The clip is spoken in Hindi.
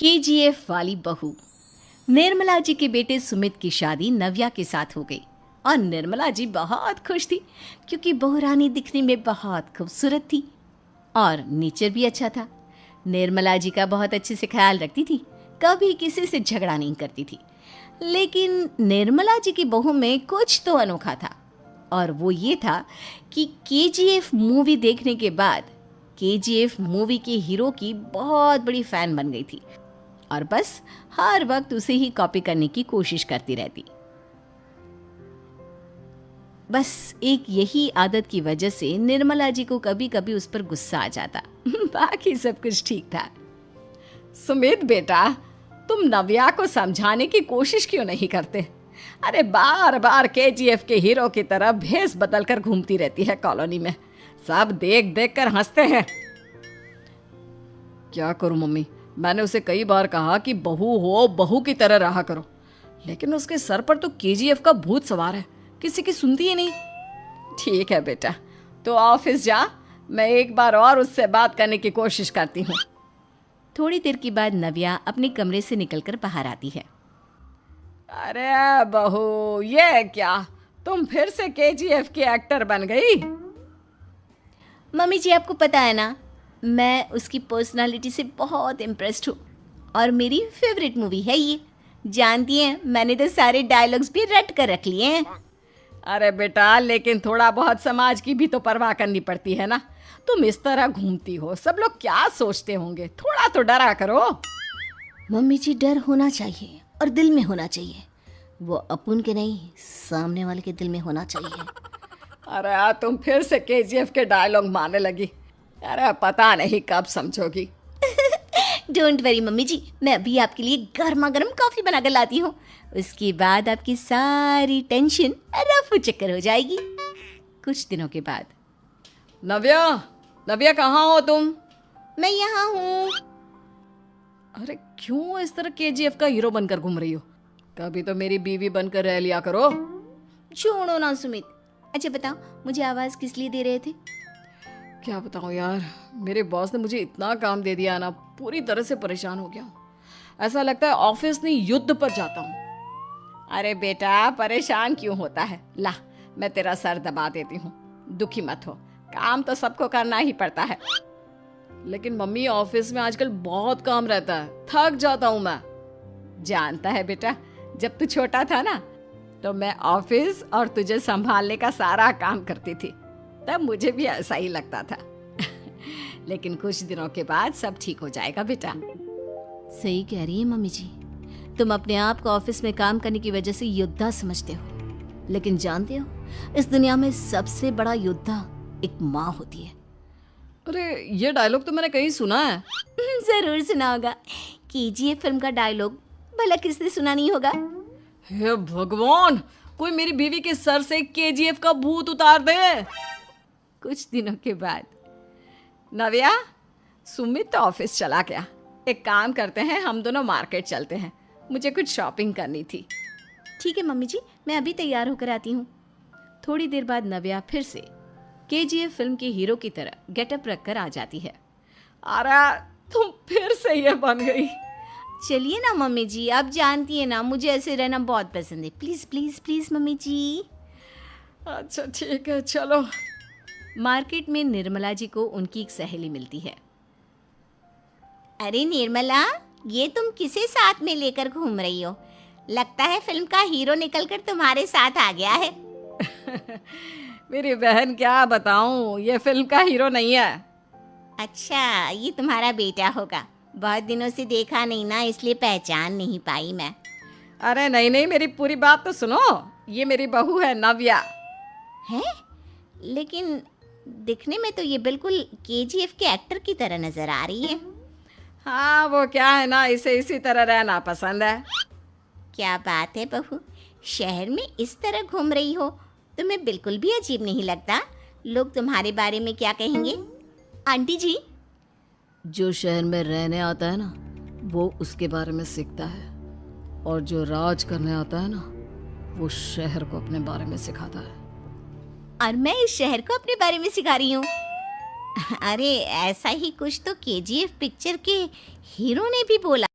केजीएफ वाली बहू। निर्मला जी के बेटे सुमित की शादी नव्या के साथ हो गई और निर्मला जी बहुत खुश थी क्योंकि बहू रानी दिखने में बहुत खूबसूरत थी और नेचर भी अच्छा था। निर्मला जी का बहुत अच्छे से ख्याल रखती थी, कभी किसी से झगड़ा नहीं करती थी। लेकिन निर्मला जी की बहू में कुछ तो अनोखा था और वो ये था कि केजीएफ मूवी देखने के बाद केजीएफ मूवी के हीरो की बहुत बड़ी फैन बन गई थी और बस हर वक्त उसे ही कॉपी करने की कोशिश करती रहती। बस एक यही आदत की वजह से निर्मला जी को कभी कभी उस पर गुस्सा आ जाता। बाकी सब कुछ ठीक था। सुमित बेटा, तुम नव्या को समझाने की कोशिश क्यों नहीं करते? अरे बार बार केजीएफ के हीरो की तरह भेस बदल कर घूमती रहती है कॉलोनी में। सब देख देख कर हंसते हैं। क्या करूं मम्मी, मैंने उसे कई बार कहा कि बहू हो, बहू की तरह रहा करो, लेकिन उसके सर पर तो केजीएफ का भूत सवार है, किसी की सुनती ही नहीं। ठीक है बेटा, तो ऑफिस जा, मैं एक बार और उससे बात करने की कोशिश करती हूँ। थोड़ी देर के बाद नव्या अपने कमरे से निकलकर बाहर आती है। अरे बहू, ये क्या, तुम फिर से केजीएफ की एक्टर बन गई? मम्मी जी, आपको पता है ना, मैं उसकी पर्सनालिटी से बहुत इम्प्रेस्ड हूँ और मेरी फेवरेट मूवी है ये। जानती हैं, मैंने तो सारे डायलॉग्स भी रट कर रख लिए हैं। अरे बेटा, लेकिन थोड़ा बहुत समाज की भी तो परवाह करनी पड़ती है ना। तुम इस तरह घूमती हो, सब लोग क्या सोचते होंगे, थोड़ा तो डरा करो। मम्मी जी, डर होना चाहिए और दिल में होना चाहिए। वो अपन के नहीं, सामने वाले के दिल में होना चाहिए। अरे तुम फिर से केजीएफ के डायलॉग मारने लगी। अरे पता नहीं कब समझोगी। डोंट वरी मम्मी जी, मैं अभी आपके लिए गर्मा गर्म कॉफी बनाकर लाती हूँ। उसके बाद आपकी सारी टेंशन रफू चक्कर हो जाएगी। कुछ दिनों के बाद। नव्या, नव्या कहाँ हो तुम? मैं यहाँ हूँ। अरे क्यों इस तरह केजीएफ का हीरो बनकर घूम रही हो? कभी तो मेरी बीवी बनकर रह लिया करो। छोड़ो ना सुमित। अच्छा बताओ, मुझे आवाज़ किस लिए दे रहे थे? क्या बताऊं यार, मेरे बॉस ने मुझे इतना काम दे दिया ना, पूरी तरह से परेशान हो गया हूँ। ऐसा लगता है ऑफिस नहीं, युद्ध पर जाता हूँ। अरे बेटा, परेशान क्यों होता है? ला, मैं तेरा सर दबा देती हूँ, दुखी मत हो। काम तो सबको करना ही पड़ता है। लेकिन मम्मी, ऑफिस में आजकल बहुत काम रहता है, थक जाता हूँ मैं। जानता है बेटा, जब तू छोटा था ना, तो मैं ऑफिस और तुझे संभालने का सारा काम करती थी, तब मुझे भी ऐसा ही लगता था। लेकिन कुछ दिनों के बाद सब ठीक हो जाएगा बेटा। सही कह रही है मम्मी जी, तुम अपने आप को ऑफिस में काम करने की वजह से योद्धा समझते हो, लेकिन जानते हो, इस दुनिया में सबसे बड़ा योद्धा एक माँ होती है। अरे ये डायलॉग तो मैंने कहीं सुना है। जरूर सुना होगा। केजीएफ फिल्म का डायलॉग भला किसने सुना नहीं होगा? हे भगवान, कोई मेरी बीवी के सर से केजीएफ का भूत उतार दे। कुछ दिनों के बाद। नव्या, सुमित तो ऑफिस चला गया। एक काम करते हैं, हम दोनों मार्केट चलते हैं, मुझे कुछ शॉपिंग करनी थी। ठीक है मम्मी जी, मैं अभी तैयार होकर आती हूँ। थोड़ी देर बाद नव्या फिर से केजीएफ फिल्म के हीरो की तरह गेटअप रखकर आ जाती है। अरे तुम फिर से ये बन गई। चलिए ना मम्मी जी, आप जानती है ना, मुझे ऐसे रहना बहुत पसंद है। प्लीज प्लीज प्लीज मम्मी जी। अच्छा ठीक है, चलो। मार्केट में निर्मला जी को उनकी एक सहेली मिलती है। अरे निर्मला, ये तुम किसे साथ में लेकर घूम रही हो? लगता है फिल्म का हीरो निकलकर तुम्हारे साथ आ गया है। मेरी बहन, क्या बताऊं, ये फिल्म का हीरो नहीं है। अच्छा, ये तुम्हारा बेटा होगा। बहुत दिनों से देखा नहीं ना, इसलिए पहचान नहीं पाई मैं। अरे नहीं नहीं, मेरी पूरी बात तो सुनो। ये मेरी बहू है नव्या। है? लेकिन दिखने में तो ये बिल्कुल केजीएफ के एक्टर की तरह नजर आ रही है। हाँ, वो क्या है ना, इसे इसी तरह रहना पसंद है। क्या बात है बहू, शहर में इस तरह घूम रही हो, तुम्हें बिल्कुल भी अजीब नहीं लगता? लोग तुम्हारे बारे में क्या कहेंगे? आंटी जी, जो शहर में रहने आता है ना, वो उसके बारे में सीखता है, और जो राज करने आता है ना, वो शहर को अपने बारे में सिखाता है। और मैं इस शहर को अपने बारे में सिखा रही हूँ। अरे ऐसा ही कुछ तो केजीएफ पिक्चर के हीरो ने भी बोला।